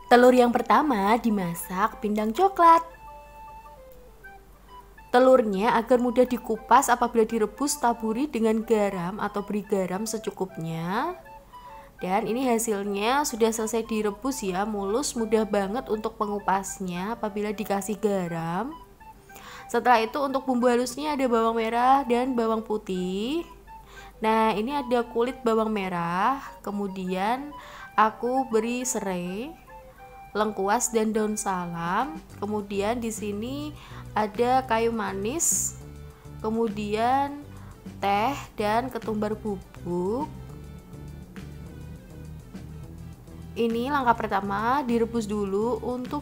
Telur yang pertama dimasak pindang coklat. Telurnya agar mudah dikupas apabila direbus, taburi dengan garam atau beri garam secukupnya. Dan ini hasilnya sudah selesai direbus ya, mulus, mudah banget untuk pengupasnya apabila dikasih garam. Setelah itu untuk bumbu halusnya ada bawang merah dan bawang putih. Nah, ini ada kulit bawang merah, kemudian aku beri serai, lengkuas dan daun salam. Kemudian di sini ada kayu manis, kemudian teh dan ketumbar bubuk. Ini langkah pertama, direbus dulu untuk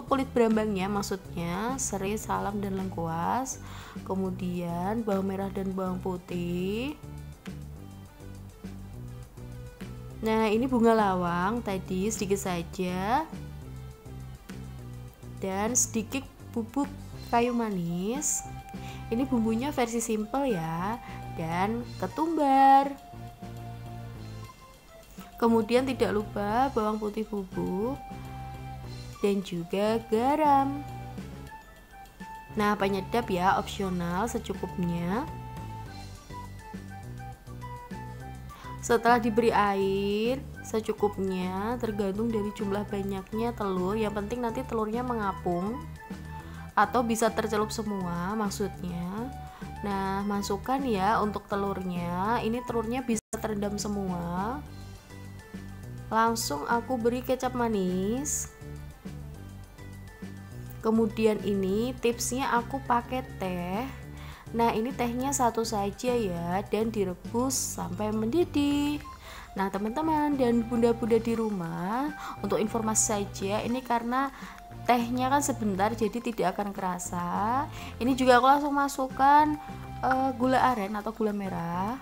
kulit berambangnya, maksudnya serai, salam dan lengkuas. Kemudian bawang merah dan bawang putih. Nah, ini bunga lawang tadi sedikit saja. Dan sedikit bubuk kayu manis. Ini bumbunya versi simple ya. Dan ketumbar. Kemudian tidak lupa bawang putih bubuk dan juga garam. Nah, penyedap ya opsional secukupnya. Setelah diberi air secukupnya, tergantung dari jumlah banyaknya telur. Yang penting nanti telurnya mengapung atau bisa tercelup semua maksudnya. Nah, masukkan ya untuk telurnya. Ini telurnya bisa terendam semua. Langsung aku beri kecap manis. Kemudian ini tipsnya aku pakai teh. Nah, ini tehnya satu saja ya, dan direbus sampai mendidih. Nah, teman-teman dan bunda-bunda di rumah, untuk informasi saja, ini karena tehnya kan sebentar jadi tidak akan kerasa. Ini juga aku langsung masukkan gula aren atau gula merah.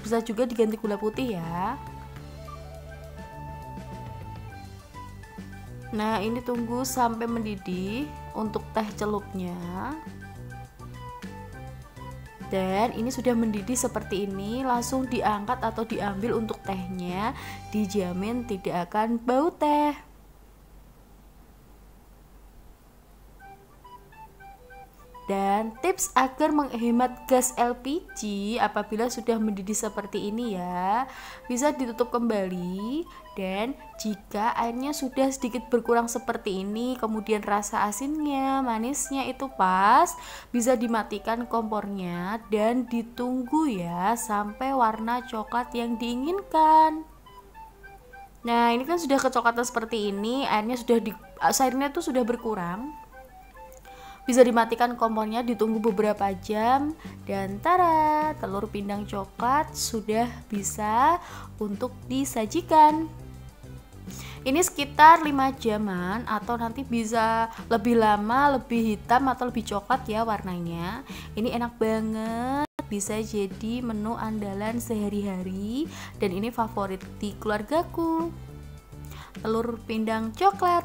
Bisa juga diganti gula putih ya. Nah, ini tunggu sampai mendidih untuk teh celupnya. Dan ini sudah mendidih seperti ini, langsung diangkat atau diambil untuk tehnya. Dijamin tidak akan bau teh. Dan tips agar menghemat gas LPG apabila sudah mendidih seperti ini ya, bisa ditutup kembali. Dan jika airnya sudah sedikit berkurang seperti ini, kemudian rasa asinnya, manisnya itu pas, bisa dimatikan kompornya dan ditunggu ya sampai warna coklat yang diinginkan. Nah, ini kan sudah kecoklatan seperti ini, airnya tuh sudah berkurang. Bisa dimatikan kompornya, ditunggu beberapa jam, dan tara, telur pindang coklat sudah bisa untuk disajikan. Ini sekitar 5 jaman atau nanti bisa lebih lama, lebih hitam atau lebih coklat ya warnanya. Ini enak banget, bisa jadi menu andalan sehari-hari dan ini favorit di keluargaku. Telur pindang coklat.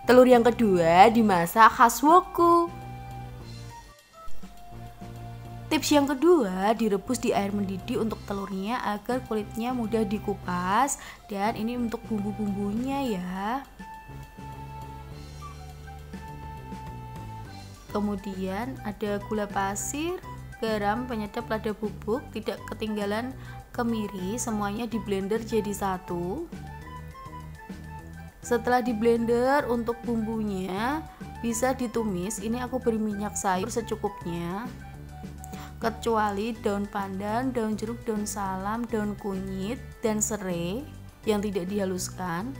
Telur yang kedua dimasak khas woku. Tips yang kedua, direbus di air mendidih untuk telurnya agar kulitnya mudah dikupas. Dan ini untuk bumbu-bumbunya ya. Kemudian ada gula pasir, garam, penyedap, lada bubuk, tidak ketinggalan kemiri, semuanya di blender jadi satu. Setelah di blender untuk bumbunya bisa ditumis. Ini aku beri minyak sayur secukupnya, kecuali daun pandan, daun jeruk, daun salam, daun kunyit, dan serai yang tidak dihaluskan.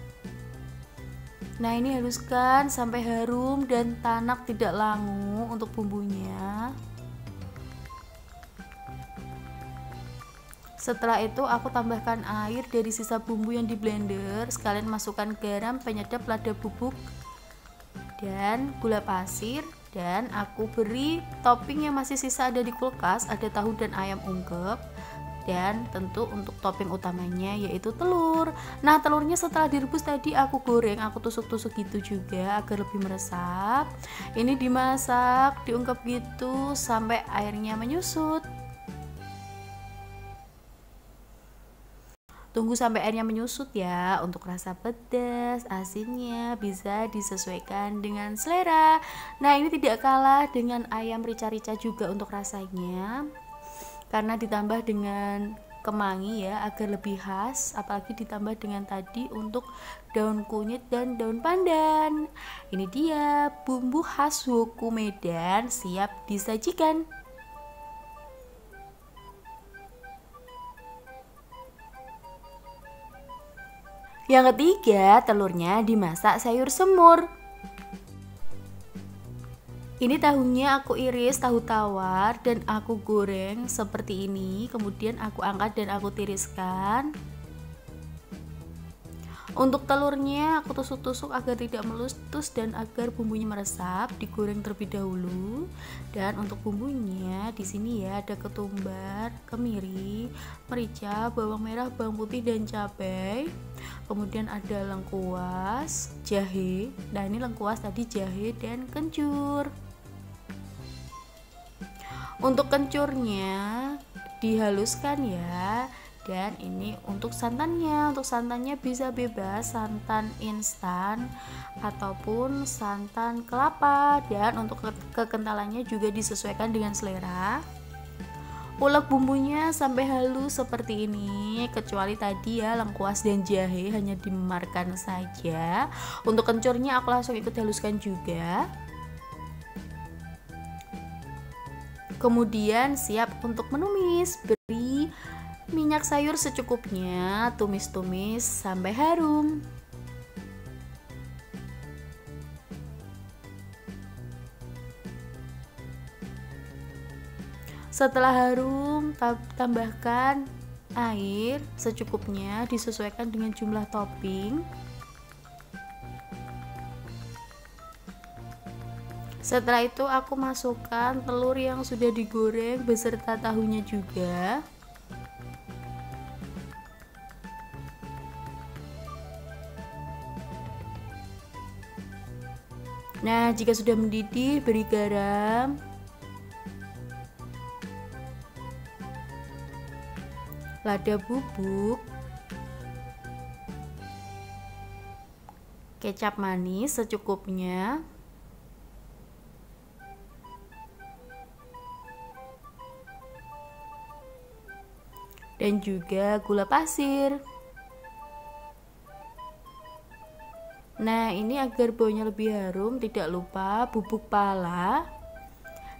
Nah, ini haluskan sampai harum dan tanak tidak langu untuk bumbunya. Setelah itu aku tambahkan air dari sisa bumbu yang di blender, sekalian masukkan garam, penyedap, lada bubuk, dan gula pasir. Dan aku beri topping yang masih sisa ada di kulkas, ada tahu dan ayam ungkep. dan tentu untuk topping utamanya yaitu telur. Nah, telurnya setelah direbus tadi aku goreng, aku tusuk-tusuk gitu juga agar lebih meresap. Ini dimasak, diungkep gitu sampai airnya menyusut. Tunggu sampai airnya menyusut ya. Untuk rasa pedas, asinnya bisa disesuaikan dengan selera. Nah, ini tidak kalah dengan ayam rica-rica juga untuk rasanya, karena ditambah dengan kemangi ya agar lebih khas, apalagi ditambah dengan tadi untuk daun kunyit dan daun pandan. Ini dia bumbu khas Woku Medan siap disajikan. Yang ketiga, telurnya dimasak sayur semur. Ini tahunya aku iris tahu tawar dan aku goreng seperti ini, kemudian aku angkat dan aku tiriskan. Untuk telurnya aku tusuk-tusuk agar tidak meletus dan agar bumbunya meresap, digoreng terlebih dahulu. Dan untuk bumbunya di sini ya ada ketumbar, kemiri, merica, bawang merah, bawang putih dan cabai. Kemudian ada lengkuas, jahe. Nah, ini lengkuas tadi jahe dan kencur. Untuk kencurnya dihaluskan ya. Dan ini untuk santannya bisa bebas santan instan ataupun santan kelapa, dan untuk kekentalannya juga disesuaikan dengan selera. Ulek bumbunya sampai halus seperti ini, kecuali tadi ya lengkuas dan jahe hanya dimemarkan saja. Untuk kencurnya aku langsung ikut haluskan juga. Kemudian siap untuk menumis, beri minyak sayur secukupnya, tumis-tumis sampai harum. Setelah harum, tambahkan air secukupnya, disesuaikan dengan jumlah topping. Setelah itu aku masukkan telur yang sudah digoreng beserta tahunya juga. Nah, jika sudah mendidih, beri garam, lada bubuk, kecap manis secukupnya, dan juga gula pasir. Nah, ini agar baunya lebih harum, tidak lupa bubuk pala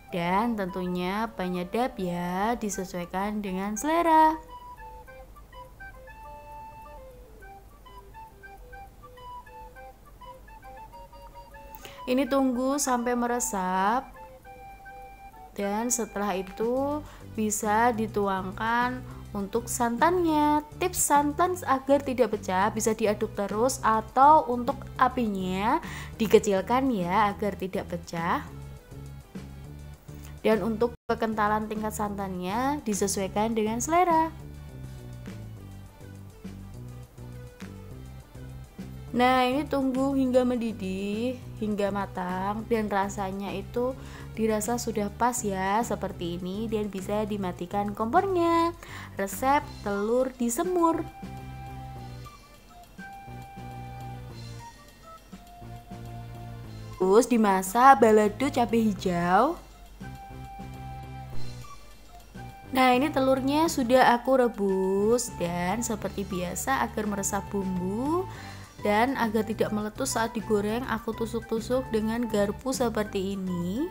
dan tentunya penyedap ya, disesuaikan dengan selera. Ini tunggu sampai meresap, dan setelah itu bisa dituangkan untuk santannya. Tips santan agar tidak pecah bisa diaduk terus atau untuk apinya dikecilkan ya agar tidak pecah. Dan untuk kekentalan tingkat santannya disesuaikan dengan selera. Nah, ini tunggu hingga mendidih, hingga matang, dan rasanya itu dirasa sudah pas ya seperti ini, dan bisa dimatikan kompornya. Resep telur disemur. Terus dimasak balado cabai hijau. Nah, ini telurnya sudah aku rebus, dan seperti biasa agar meresap bumbu dan agar tidak meletus saat digoreng, aku tusuk-tusuk dengan garpu seperti ini.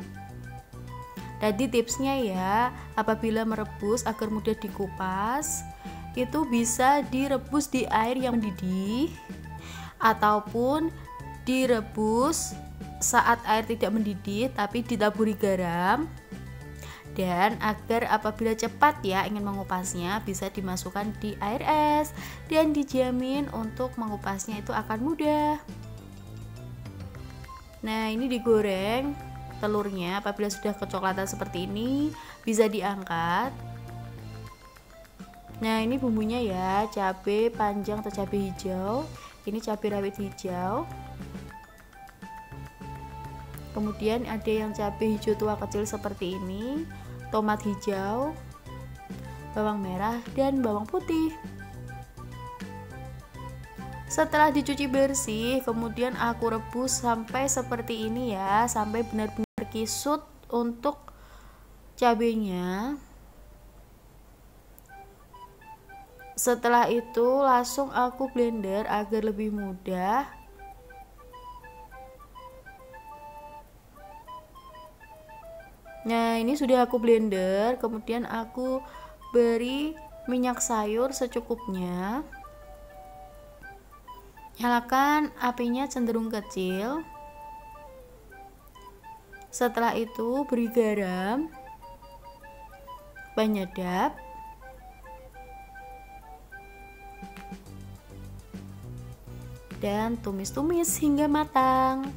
Tadi tipsnya ya, apabila merebus agar mudah dikupas, itu bisa direbus di air yang mendidih ataupun direbus saat air tidak mendidih tapi ditaburi garam. Dan agar apabila cepat ya ingin mengupasnya, bisa dimasukkan di air es dan dijamin untuk mengupasnya itu akan mudah. Nah, ini digoreng telurnya, apabila sudah kecoklatan seperti ini bisa diangkat. Nah, ini bumbunya ya, cabai panjang atau cabai hijau. Ini cabai rawit hijau. Kemudian ada yang cabai hijau tua kecil seperti ini, tomat hijau, bawang merah, dan bawang putih. Setelah dicuci bersih, kemudian aku rebus sampai seperti ini ya, sampai benar-benar kisut untuk cabenya. Setelah itu langsung aku blender agar lebih mudah. Nah, ini sudah aku blender, kemudian aku beri minyak sayur secukupnya. Nyalakan apinya cenderung kecil. Setelah itu beri garam, penyedap, dan tumis-tumis hingga matang.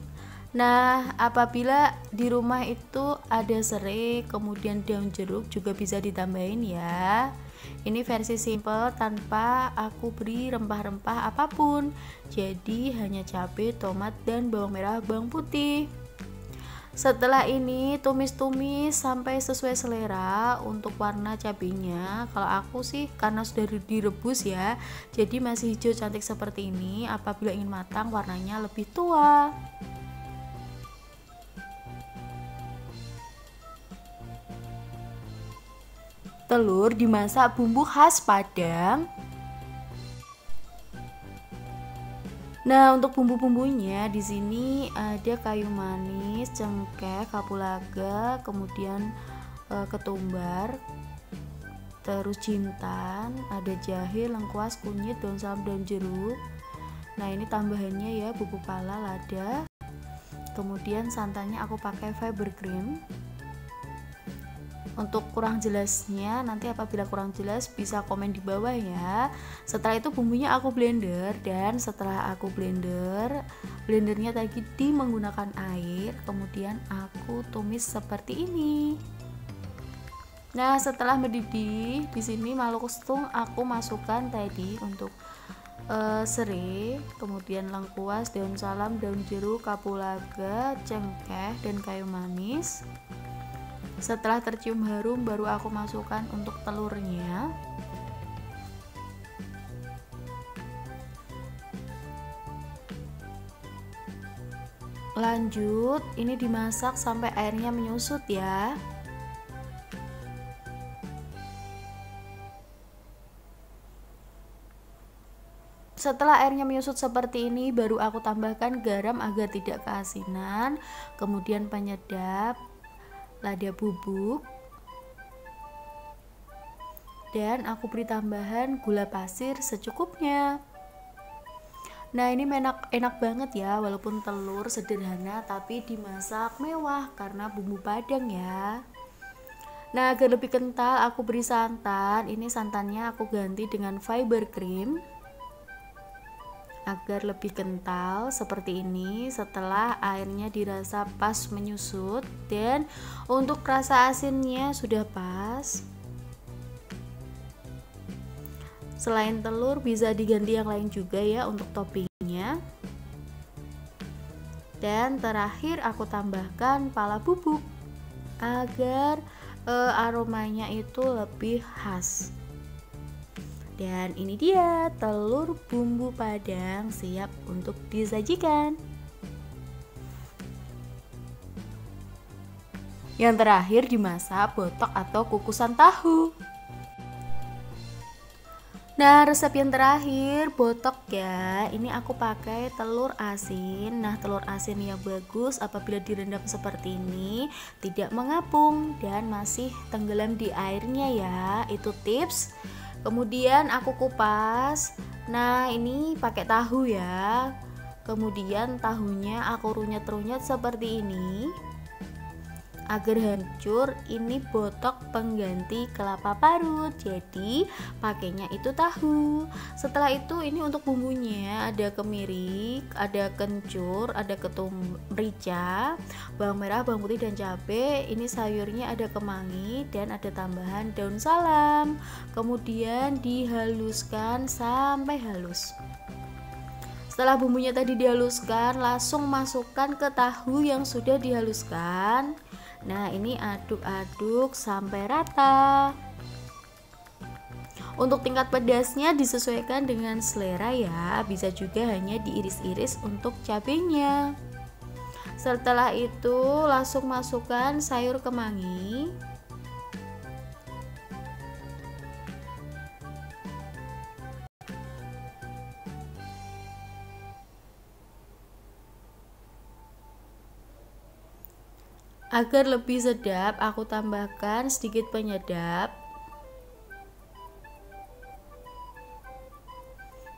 Nah, apabila di rumah itu ada serai, kemudian daun jeruk juga bisa ditambahin ya. Ini versi simple tanpa aku beri rempah-rempah apapun. Jadi hanya cabai, tomat, dan bawang merah, bawang putih. Setelah ini tumis-tumis sampai sesuai selera untuk warna cabenya. Kalau aku sih karena sudah direbus ya, jadi masih hijau cantik seperti ini. Apabila ingin matang warnanya lebih tua. Telur dimasak bumbu khas Padang. Nah, untuk bumbu-bumbunya di sini ada kayu manis, cengkeh, kapulaga, kemudian ketumbar, terus jintan, ada jahe, lengkuas, kunyit, daun salam, daun jeruk. Nah, ini tambahannya ya, bubuk pala, lada. Kemudian santannya aku pakai fiber cream. Untuk kurang jelasnya, nanti apabila kurang jelas bisa komen di bawah ya. Setelah itu bumbunya aku blender, dan setelah aku blendernya tadi menggunakan air, kemudian aku tumis seperti ini. Nah, setelah mendidih, di sini malungstung aku masukkan tadi untuk serai, kemudian lengkuas, daun salam, daun jeruk, kapulaga, cengkeh, dan kayu manis. Setelah tercium harum baru aku masukkan untuk telurnya. Lanjut, ini dimasak sampai airnya menyusut ya. Setelah airnya menyusut seperti ini baru aku tambahkan garam agar tidak keasinan, kemudian penyedap, lada bubuk, dan aku beri tambahan gula pasir secukupnya. Nah, ini enak banget ya, walaupun telur sederhana tapi dimasak mewah karena bumbu Padang ya. Nah, agar lebih kental aku beri santan. Ini santannya aku ganti dengan fiber cream agar lebih kental seperti ini. Setelah airnya dirasa pas menyusut, dan untuk rasa asinnya sudah pas. Selain telur bisa diganti yang lain juga ya untuk toppingnya. Dan terakhir aku tambahkan pala bubuk agar aromanya itu lebih khas. Dan ini dia telur bumbu Padang siap untuk disajikan. Yang terakhir dimasak botok atau kukusan tahu. Nah, resep yang terakhir botok ya. Ini aku pakai telur asin. Nah, telur asin yang bagus apabila direndam seperti ini tidak mengapung dan masih tenggelam di airnya ya. Itu tips. Kemudian aku kupas. Nah, ini pakai tahu ya. Kemudian tahunya aku runyet-runyet seperti ini. agar hancur, ini botok pengganti kelapa parut. Jadi pakainya itu tahu. Setelah itu ini untuk bumbunya ada kemiri, ada kencur, ada ketum merica, bawang merah, bawang putih dan cabai. Ini sayurnya ada kemangi dan ada tambahan daun salam. Kemudian dihaluskan sampai halus. Setelah bumbunya tadi dihaluskan, langsung masukkan ke tahu yang sudah dihaluskan. Nah, ini aduk-aduk sampai rata. Untuk tingkat pedasnya disesuaikan dengan selera ya, bisa juga hanya diiris-iris untuk cabenya. Setelah itu langsung masukkan sayur kemangi. Agar lebih sedap, aku tambahkan sedikit penyedap.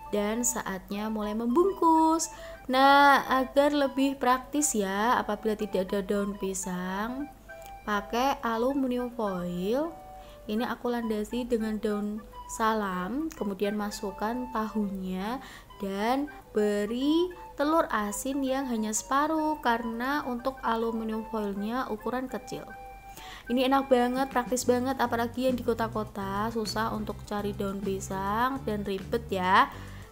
Dan saatnya mulai membungkus. Nah, agar lebih praktis ya, apabila tidak ada daun pisang, pakai aluminium foil. Ini aku landasi dengan daun salam, kemudian masukkan tahunya dan beri telur asin yang hanya separuh karena untuk aluminium foilnya ukuran kecil. Ini enak banget, praktis banget, apalagi yang di kota-kota susah untuk cari daun pisang dan ribet ya.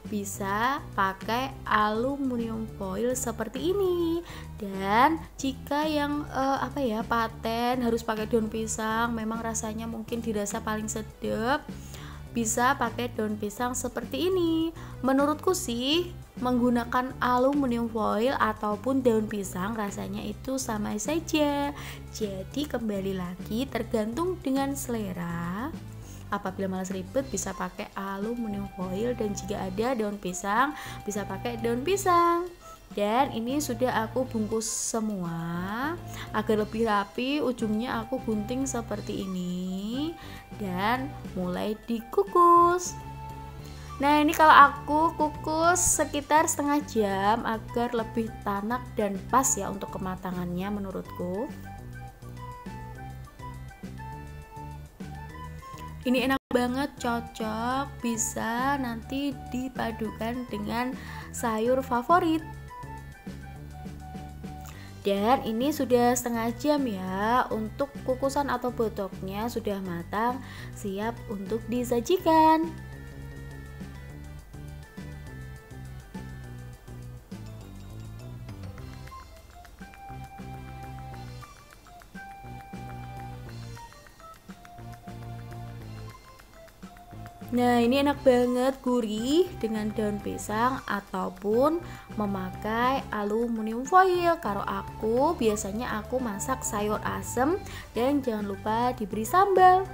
Bisa pakai aluminium foil seperti ini. Dan jika yang paten harus pakai daun pisang, memang rasanya mungkin dirasa paling sedap, bisa pakai daun pisang seperti ini. Menurutku sih menggunakan aluminium foil ataupun daun pisang rasanya itu sama saja. Jadi kembali lagi tergantung dengan selera. Apabila malas ribet bisa pakai aluminium foil, dan jika ada daun pisang bisa pakai daun pisang. Dan ini sudah aku bungkus semua. Agar lebih rapi, ujungnya aku gunting seperti ini dan mulai dikukus. Nah, ini kalau aku kukus sekitar setengah jam agar lebih tanak dan pas ya untuk kematangannya menurutku. Ini enak banget, cocok, bisa nanti dipadukan dengan sayur favorit. Dan ini sudah setengah jam ya, untuk kukusan atau botoknya sudah matang, siap untuk disajikan. Nah, ini enak banget, gurih dengan daun pisang ataupun memakai aluminium foil. Kalau aku biasanya aku masak sayur asem dan jangan lupa diberi sambal.